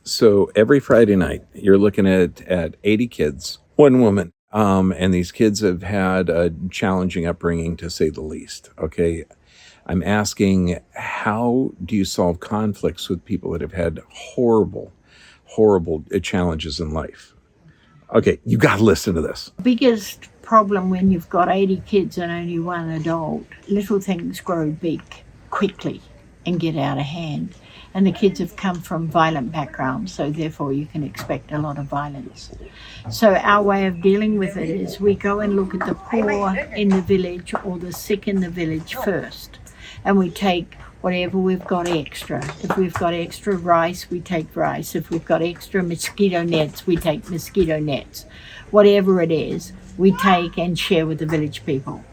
So every Friday night, you're looking at 80 kids, one woman. And these kids have had a challenging upbringing, to say the least. Okay. I'm asking, how do you solve conflicts with people that have had horrible challenges in life? Okay, you got to listen to this. Biggest problem when you've got 80 kids and only one adult, little things grow big quickly and get out of hand. And the kids have come from violent backgrounds, so therefore you can expect a lot of violence. So our way of dealing with it is we go and look at the poor in the village or the sick in the village first. And we take whatever we've got extra. If we've got extra rice, we take rice. If we've got extra mosquito nets, we take mosquito nets. Whatever it is, we take and share with the village people.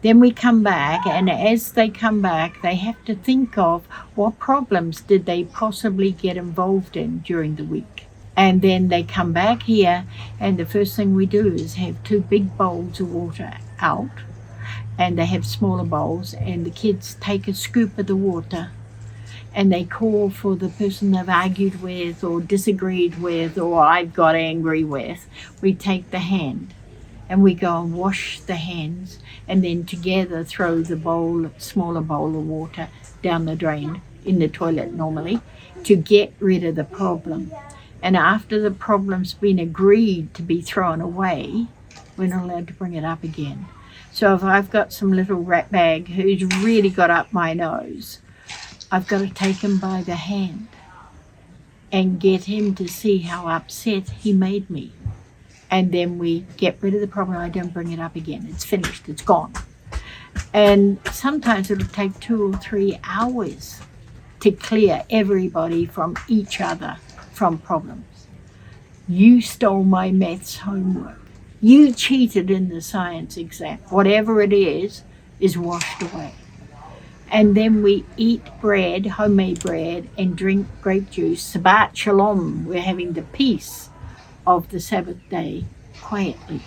Then we come back, and as they come back, they have to think of what problems did they possibly get involved in during the week. And then they come back here, and the first thing we do is have 2 big bowls of water out, and they have smaller bowls, and the kids take a scoop of the water and they call for the person they've argued with or disagreed with or I've got angry with. We take the hand and we go and wash the hands, and then together throw the smaller bowl of water down the drain in the toilet normally to get rid of the problem. And after the problem's been agreed to be thrown away, we're not allowed to bring it up again. So if I've got some little rat bag who's really got up my nose, I've got to take him by the hand and get him to see how upset he made me. And then we get rid of the problem. I don't bring it up again. It's finished. It's gone. And sometimes it'll take 2 or 3 hours to clear everybody from each other from problems. You stole my maths homework. You cheated in the science exam. Whatever it is washed away. And then we eat bread, homemade bread, and drink grape juice. Sabbat Shalom. We're having the peace of the Sabbath day quietly.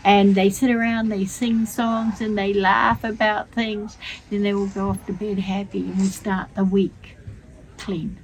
And they sit around, they sing songs, and they laugh about things. Then they will go off to bed happy, and we start the week clean.